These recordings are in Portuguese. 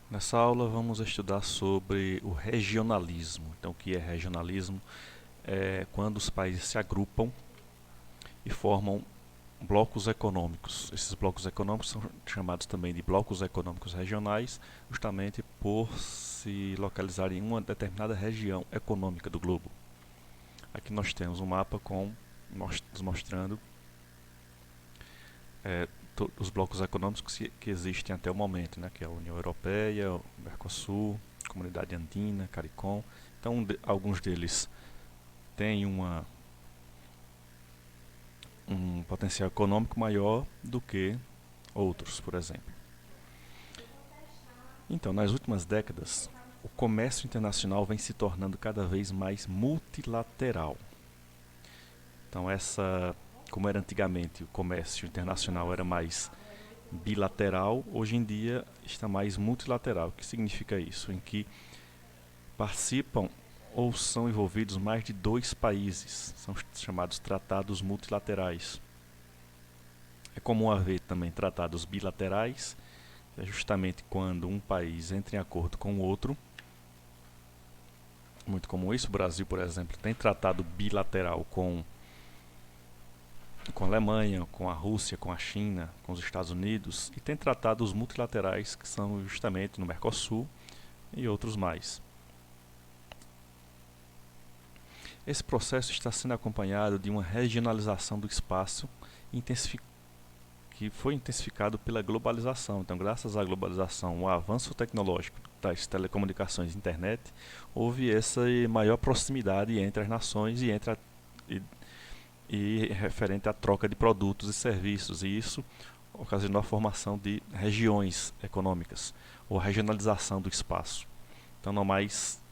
Nessa aula vamos estudar sobre o regionalismo. Então, o que é regionalismo? É quando os países se agrupam e formam blocos econômicos. Esses blocos econômicos são chamados também de blocos econômicos regionais, justamente por se localizar em uma determinada região econômica do globo. Aqui nós temos um mapa mostrando é, os blocos econômicos que existem até o momento, né, que é a União Europeia, o Mercosul, Comunidade Andina, CARICOM. Então, alguns deles têm um potencial econômico maior do que outros, por exemplo. Então, nas últimas décadas, o comércio internacional vem se tornando cada vez mais multilateral. Então, como era antigamente, o comércio internacional era mais bilateral, hoje em dia está mais multilateral. O que significa isso? Em que participam ou são envolvidos mais de dois países, são chamados tratados multilaterais. É comum haver também tratados bilaterais, que é justamente quando um país entra em acordo com o outro. Muito comum isso. O Brasil, por exemplo, tem tratado bilateral com a Alemanha, com a Rússia, com a China, com os Estados Unidos, e tem tratados multilaterais que são justamente no Mercosul e outros mais. Esse processo está sendo acompanhado de uma regionalização do espaço que foi intensificado pela globalização. Então, graças à globalização, o avanço tecnológico das telecomunicações e internet, houve essa maior proximidade entre as nações e referente à troca de produtos e serviços, e isso ocasionou a formação de regiões econômicas, ou regionalização do espaço. Então,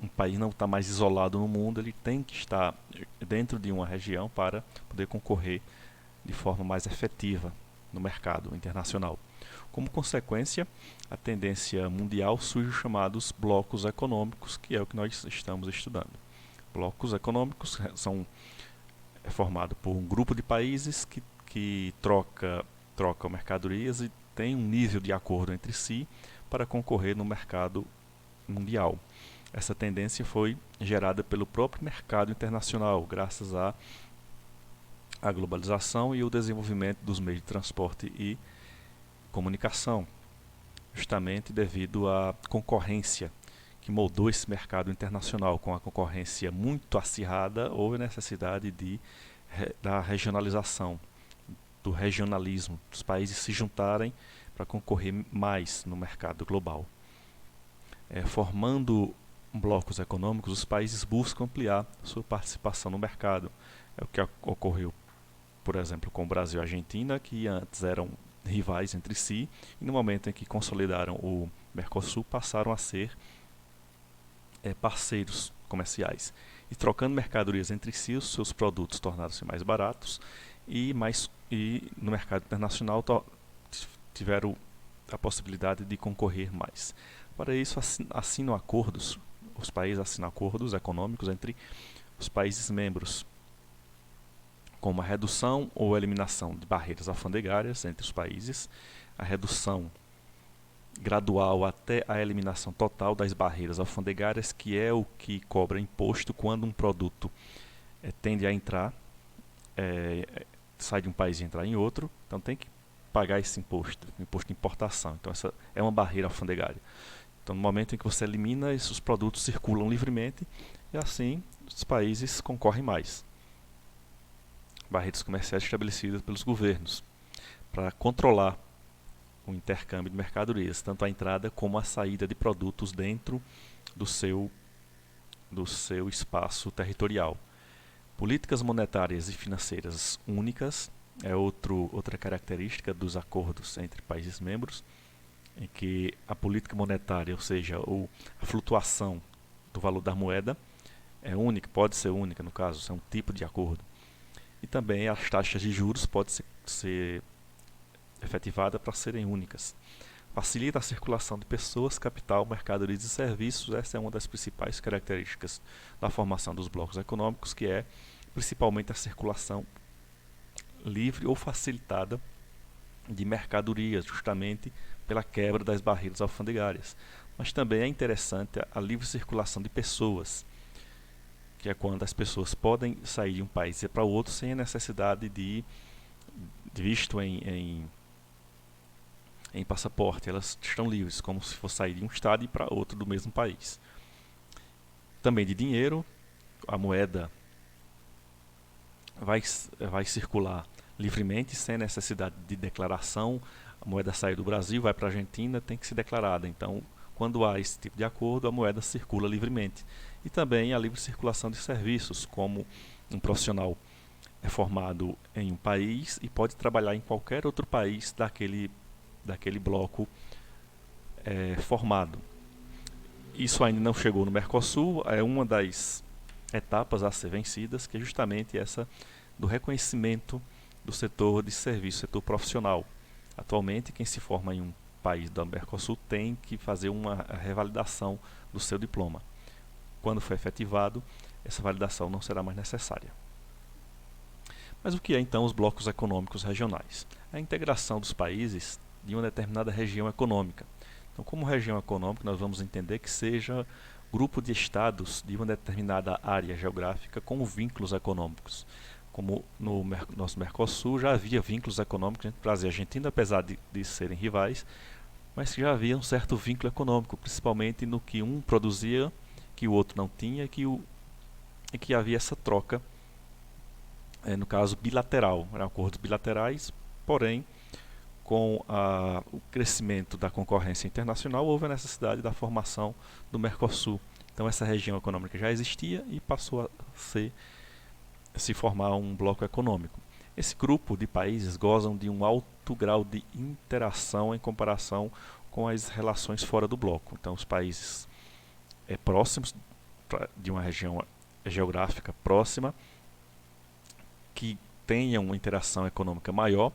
um país não está mais isolado no mundo, ele tem que estar dentro de uma região para poder concorrer de forma mais efetiva no mercado internacional. Como consequência, a tendência mundial surge os chamados blocos econômicos, que é o que nós estamos estudando. Blocos econômicos é formado por um grupo de países que troca mercadorias e tem um nível de acordo entre si para concorrer no mercado mundial. Essa tendência foi gerada pelo próprio mercado internacional, graças à globalização e o desenvolvimento dos meios de transporte e comunicação, justamente devido à concorrência que moldou esse mercado internacional. Com a concorrência muito acirrada, houve necessidade da regionalização, do regionalismo, dos países se juntarem para concorrer mais no mercado global. Formando blocos econômicos, os países buscam ampliar sua participação no mercado. É o que ocorreu, por exemplo, com o Brasil e a Argentina, que antes eram rivais entre si, e no momento em que consolidaram o Mercosul, passaram a ser parceiros comerciais. E trocando mercadorias entre si, os seus produtos tornaram-se mais baratos e no mercado internacional tiveram a possibilidade de concorrer mais. Para isso, os países assinam acordos econômicos entre os países membros, como a redução ou eliminação de barreiras alfandegárias entre os países, a redução gradual até a eliminação total das barreiras alfandegárias, que é o que cobra imposto quando um produto tende a entrar, sai de um país e entrar em outro, então tem que pagar esse imposto de importação. Então essa é uma barreira alfandegária. Então no momento em que você elimina, esses produtos circulam livremente e assim os países concorrem mais. Barreiras comerciais estabelecidas pelos governos para controlar o intercâmbio de mercadorias, tanto a entrada como a saída de produtos dentro do seu espaço territorial. Políticas monetárias e financeiras únicas é outra característica dos acordos entre países membros, em que a política monetária, ou seja, a flutuação do valor da moeda, é única, pode ser única no caso, é um tipo de acordo. E também as taxas de juros podem ser efetivadas para serem únicas. Facilita a circulação de pessoas, capital, mercadorias e serviços. Essa é uma das principais características da formação dos blocos econômicos, que é principalmente a circulação livre ou facilitada de mercadorias, justamente pela quebra das barreiras alfandegárias. mas também é interessante a livre circulação de pessoas, que é quando as pessoas podem sair de um país e ir para o outro sem a necessidade de visto em passaporte. Elas estão livres, como se fosse sair de um estado e ir para outro do mesmo país. Também de dinheiro, a moeda vai circular livremente, sem necessidade de declaração. A moeda sai do Brasil, vai para a Argentina, tem que ser declarada. Então, quando há esse tipo de acordo, a moeda circula livremente. E também a livre circulação de serviços, como um profissional é formado em um país e pode trabalhar em qualquer outro país daquele bloco formado. Isso ainda não chegou no Mercosul, é uma das etapas a ser vencidas, que é justamente essa do reconhecimento do setor de serviço, setor profissional. Atualmente, quem se forma em um país do Mercosul tem que fazer uma revalidação do seu diploma. Quando for efetivado, essa validação não será mais necessária. Mas o que é então os blocos econômicos regionais? A integração dos países de uma determinada região econômica. Então, como região econômica, nós vamos entender que seja grupo de estados de uma determinada área geográfica com vínculos econômicos. Como no nosso Mercosul já havia vínculos econômicos entre Brasil e Argentina, apesar de serem rivais, mas que já havia um certo vínculo econômico, principalmente no que um produzia, que o outro não tinha, e que havia essa troca, no caso bilateral, eram acordos bilaterais, porém, com o crescimento da concorrência internacional, houve a necessidade da formação do Mercosul. Então essa região econômica já existia e passou a se formar um bloco econômico. Esse grupo de países gozam de um alto grau de interação em comparação com as relações fora do bloco. Então os países próximos de uma região geográfica próxima, que tenham uma interação econômica maior,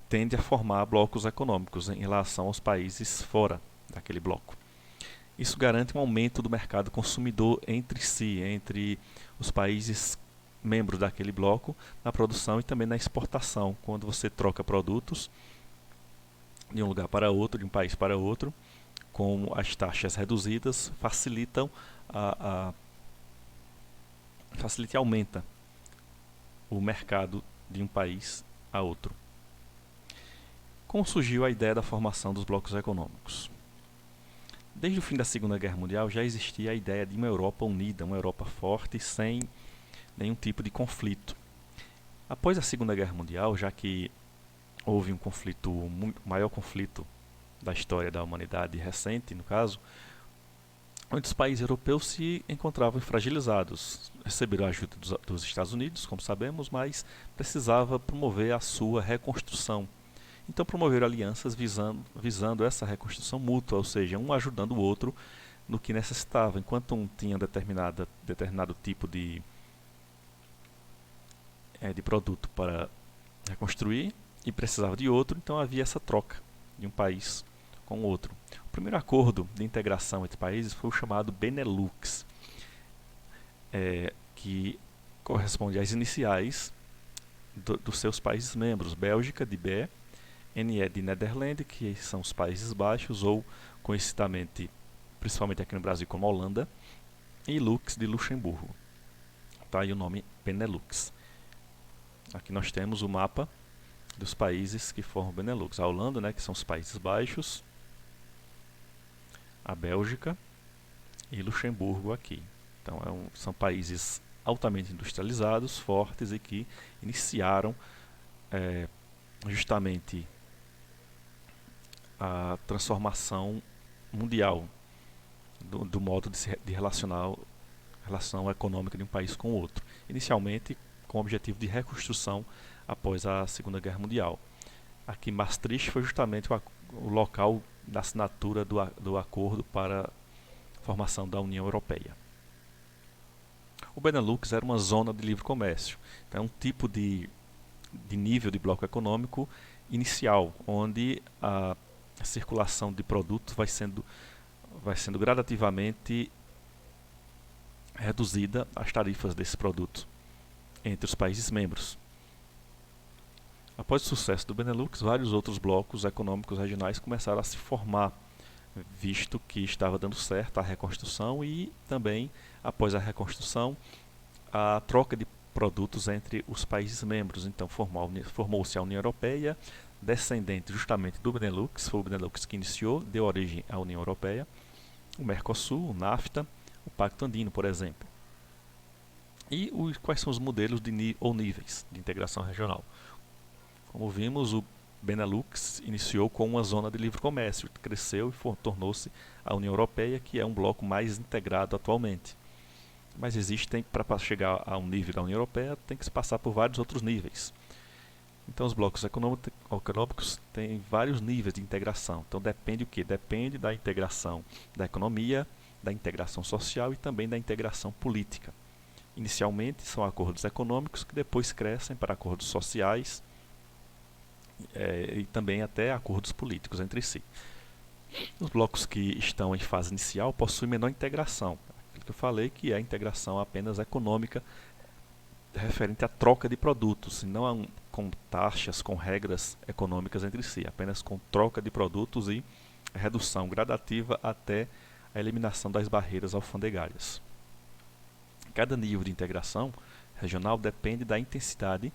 tende a formar blocos econômicos em relação aos países fora daquele bloco. Isso garante um aumento do mercado consumidor entre si, entre os países membros daquele bloco, na produção e também na exportação. Quando você troca produtos de um lugar para outro, de um país para outro, com as taxas reduzidas, facilita e aumenta o mercado de um país a outro. Como surgiu a ideia da formação dos blocos econômicos? Desde o fim da Segunda Guerra Mundial já existia a ideia de uma Europa unida, uma Europa forte, sem nenhum tipo de conflito. Após a Segunda Guerra Mundial, já que houve o maior conflito da história da humanidade recente, no caso, muitos países europeus se encontravam fragilizados. Receberam a ajuda dos Estados Unidos, como sabemos, mas precisava promover a sua reconstrução. Então promoveram alianças visando essa reconstrução mútua, ou seja, um ajudando o outro no que necessitava. Enquanto um tinha determinado tipo de produto para reconstruir e precisava de outro, então havia essa troca de um país com o outro. O primeiro acordo de integração entre países foi o chamado Benelux, que corresponde às iniciais dos seus países membros: Bélgica, de BE, NE de Nederlândia, que são os Países Baixos, ou conhecidamente, principalmente aqui no Brasil, como Holanda, e Lux de Luxemburgo. Tá aí o nome Benelux. Aqui nós temos o mapa dos países que formam o Benelux. A Holanda, né, que são os Países Baixos, a Bélgica e Luxemburgo aqui. Então são países altamente industrializados, fortes e que iniciaram justamente a transformação mundial do modo de relação econômica de um país com o outro. Inicialmente com o objetivo de reconstrução após a Segunda Guerra Mundial. Aqui Maastricht foi justamente o local da assinatura do acordo para a formação da União Europeia. O Benelux era uma zona de livre comércio. Então é um tipo de nível de bloco econômico inicial, onde a circulação de produtos vai sendo gradativamente reduzida as tarifas desse produto entre os países membros. Após o sucesso do Benelux, vários outros blocos econômicos regionais começaram a se formar, visto que estava dando certo a reconstrução e também, após a reconstrução, a troca de produtos entre os países membros. Então formou-se a União Europeia, descendente justamente do Benelux, foi o Benelux que iniciou, deu origem à União Europeia, o Mercosul, o NAFTA, o Pacto Andino, por exemplo. E quais são os modelos ou níveis de integração regional? Como vimos, o Benelux iniciou com uma zona de livre comércio, cresceu e tornou-se a União Europeia, que é um bloco mais integrado atualmente. Mas para chegar a um nível da União Europeia, tem que se passar por vários outros níveis. Então os blocos econômicos têm vários níveis de integração. Então depende o quê? Depende da integração da economia, da integração social e também da integração política. Inicialmente são acordos econômicos que depois crescem para acordos sociais e também até acordos políticos entre si. Os blocos que estão em fase inicial possuem menor integração. Aquilo que eu falei que é a integração apenas econômica referente à troca de produtos, e não com taxas, com regras econômicas entre si, apenas com troca de produtos e redução gradativa até a eliminação das barreiras alfandegárias. Cada nível de integração regional depende da intensidade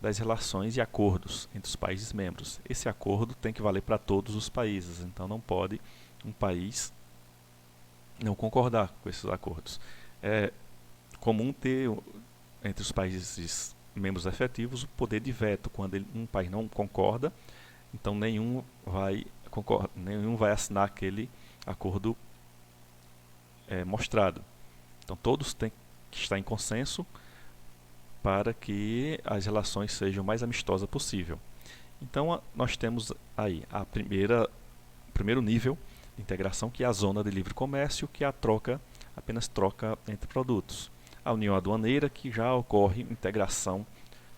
das relações e acordos entre os países membros. Esse acordo tem que valer para todos os países, então não pode um país não concordar com esses acordos. É comum ter entre os países membros efetivos o poder de veto. Quando um país não concorda, então nenhum vai assinar aquele acordo mostrado. Então todos têm que estar em consenso para que as relações sejam o mais amistosas possível. Então nós temos aí o primeiro nível de integração, que é a zona de livre comércio, que é a apenas troca entre produtos. A união aduaneira, que já ocorre integração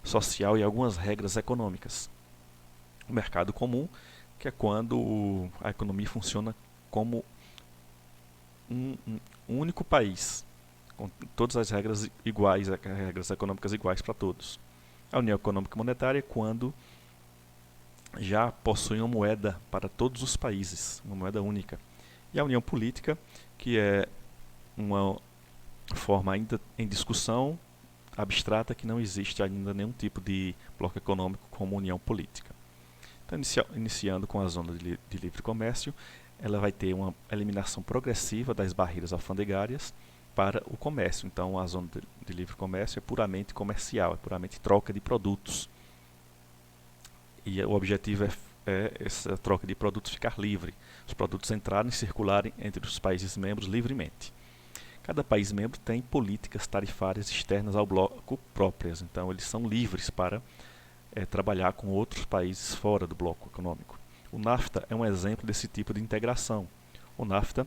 social e algumas regras econômicas. O mercado comum, que é quando a economia funciona como um único país, com todas as regras iguais, regras econômicas iguais para todos. A união econômica e monetária é quando já possui uma moeda para todos os países, uma moeda única. E a união política, que é uma forma ainda em discussão, abstrata, que não existe ainda nenhum tipo de bloco econômico como união política. Então, iniciando com a zona de livre comércio, ela vai ter uma eliminação progressiva das barreiras alfandegárias para o comércio. Então, a zona de livre comércio é puramente comercial, é puramente troca de produtos. E o objetivo é essa troca de produtos ficar livre, os produtos entrarem e circularem entre os países membros livremente. Cada país membro tem políticas tarifárias externas ao bloco próprias, então eles são livres para trabalhar com outros países fora do bloco econômico. O NAFTA é um exemplo desse tipo de integração. O NAFTA,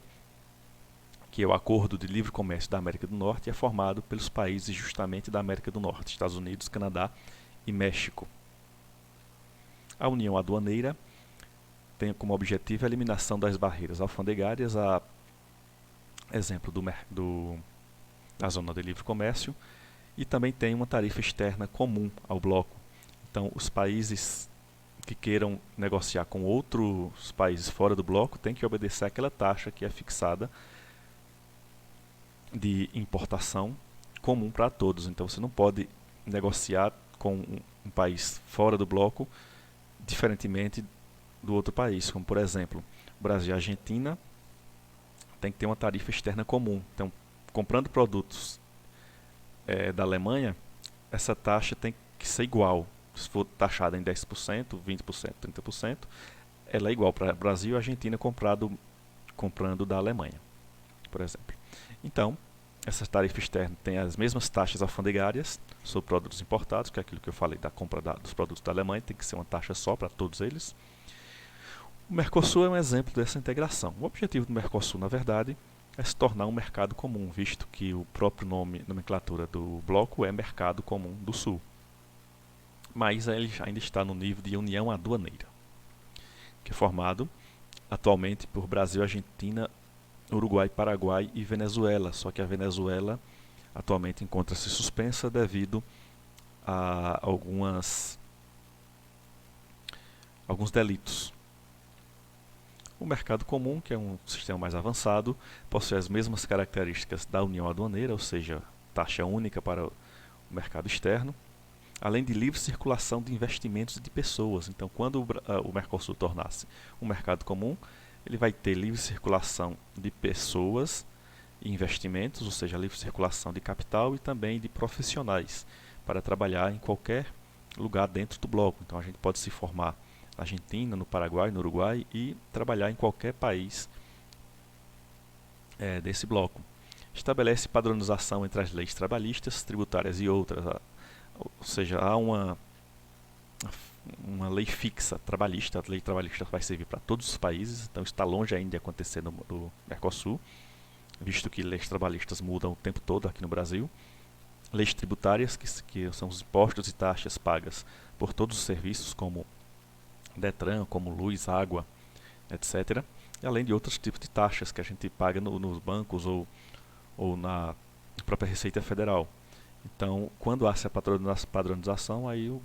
que é o Acordo de Livre Comércio da América do Norte, é formado pelos países justamente da América do Norte, Estados Unidos, Canadá e México. A União Aduaneira tem como objetivo a eliminação das barreiras alfandegárias, a exemplo da zona de livre comércio, e também tem uma tarifa externa comum ao bloco. Então, os países que queiram negociar com outros países fora do bloco têm que obedecer àquela taxa que é fixada de importação comum para todos. Então, você não pode negociar com um país fora do bloco diferentemente do outro país, como por exemplo, Brasil e Argentina tem que ter uma tarifa externa comum. Então, comprando produtos da Alemanha, essa taxa tem que ser igual. Se for taxada em 10%, 20%, 30%, ela é igual para Brasil e Argentina comprando da Alemanha, por exemplo. Então, essa tarifa externa tem as mesmas taxas alfandegárias sobre produtos importados, que é aquilo que eu falei da compra dos produtos da Alemanha, tem que ser uma taxa só para todos eles. O Mercosul é um exemplo dessa integração. O objetivo do Mercosul, na verdade, é se tornar um mercado comum, visto que o próprio nome, nomenclatura do bloco é Mercado Comum do Sul. Mas ele ainda está no nível de União Aduaneira, que é formado atualmente por Brasil, Argentina, Uruguai, Paraguai e Venezuela. Só que a Venezuela atualmente encontra-se suspensa devido a alguns delitos. O mercado comum, que é um sistema mais avançado, possui as mesmas características da união aduaneira, ou seja, taxa única para o mercado externo, além de livre circulação de investimentos e de pessoas. Então, quando o Mercosul tornar-se um mercado comum, ele vai ter livre circulação de pessoas e investimentos, ou seja, livre circulação de capital e também de profissionais, para trabalhar em qualquer lugar dentro do bloco. Então, a gente pode se formar na Argentina, no Paraguai, no Uruguai e trabalhar em qualquer país desse bloco. Estabelece padronização entre as leis trabalhistas, tributárias e outras, ou seja, há uma lei fixa trabalhista. A lei trabalhista vai servir para todos os países, então está longe ainda de acontecer no Mercosul, visto que leis trabalhistas mudam o tempo todo aqui no Brasil. Leis tributárias, que são os impostos e taxas pagas por todos os serviços, como Detran, como luz, água, etc. E além de outros tipos de taxas que a gente paga nos bancos ou na própria Receita Federal. Então, quando há essa padronização, aí o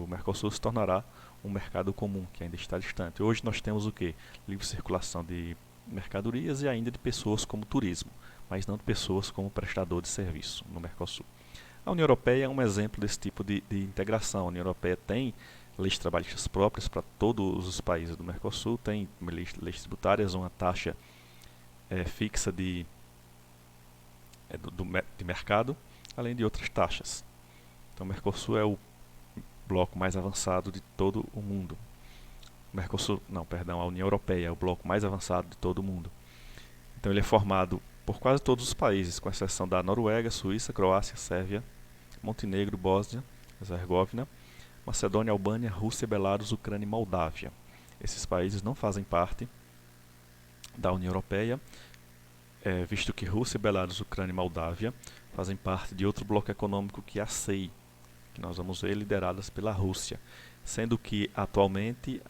Mercosul se tornará um mercado comum, que ainda está distante. Hoje nós temos o quê? Livre circulação de mercadorias e ainda de pessoas como turismo, mas não de pessoas como prestador de serviço no Mercosul. A União Europeia é um exemplo desse tipo de integração. A União Europeia tem leis trabalhistas próprias para todos os países do Mercosul, tem leis tributárias, uma taxa fixa de mercado, além de outras taxas. Então, o Mercosul é o bloco mais avançado de todo o mundo. A União Europeia é o bloco mais avançado de todo o mundo. Então, ele é formado por quase todos os países, com exceção da Noruega, Suíça, Croácia, Sérvia, Montenegro, Bósnia, Herzegovina, Macedônia, Albânia, Rússia, Belarus, Ucrânia e Moldávia. Esses países não fazem parte da União Europeia, visto que Rússia, Belarus, Ucrânia e Moldávia fazem parte de outro bloco econômico que é a CEI, que nós vamos ver lideradas pela Rússia, sendo que atualmente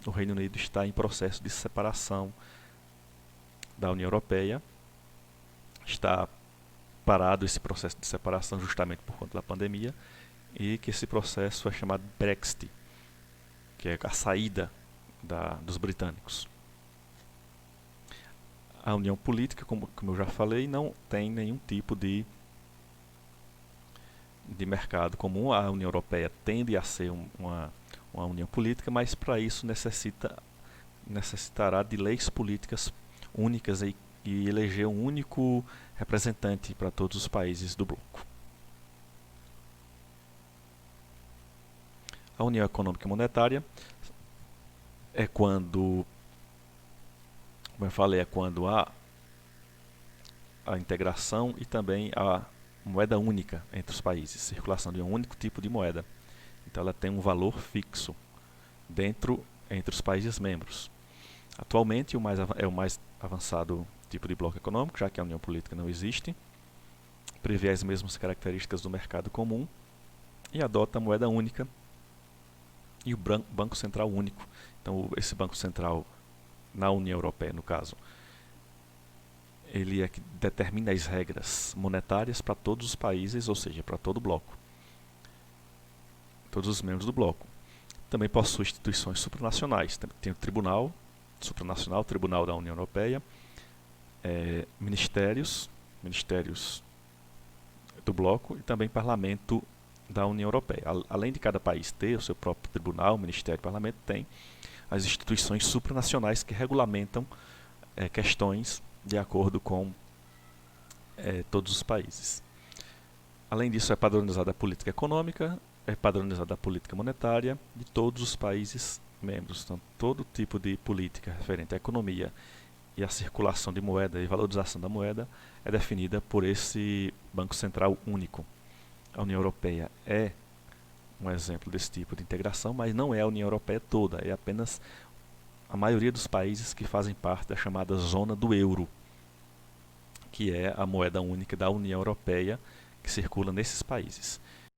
o Reino Unido está em processo de separação da União Europeia. Está parado esse processo de separação justamente por conta da pandemia, e que esse processo é chamado Brexit, que é a saída dos britânicos. A união política, como eu já falei, não tem nenhum tipo de mercado comum. A União Europeia tende a ser uma união política, mas para isso necessitará de leis políticas únicas e eleger um único representante para todos os países do bloco. A União Econômica e Monetária é quando, como eu falei, há a integração e também a moeda única entre os países, circulação de um único tipo de moeda. Então ela tem um valor fixo entre os países membros. Atualmente é o mais avançado tipo de bloco econômico, já que a união política não existe, prevê as mesmas características do mercado comum e adota a moeda única e o Banco Central único. Então esse Banco Central na União Europeia, no caso, ele é que determina as regras monetárias para todos os países, ou seja, para todo o bloco, todos os membros do bloco. Também possui instituições supranacionais. Tem o Tribunal Supranacional, Tribunal da União Europeia, ministérios do bloco e também Parlamento da União Europeia. Além de cada país ter o seu próprio tribunal, ministério e parlamento, tem as instituições supranacionais que regulamentam questões de acordo com todos os países. Além disso, é padronizada a política econômica, é padronizada a política monetária de todos os países membros. Então, todo tipo de política referente à economia e à circulação de moeda e valorização da moeda é definida por esse Banco Central único. A União Europeia é um exemplo desse tipo de integração, mas não é a União Europeia toda, é apenas a maioria dos países que fazem parte da chamada zona do euro, que é a moeda única da União Europeia que circula nesses países.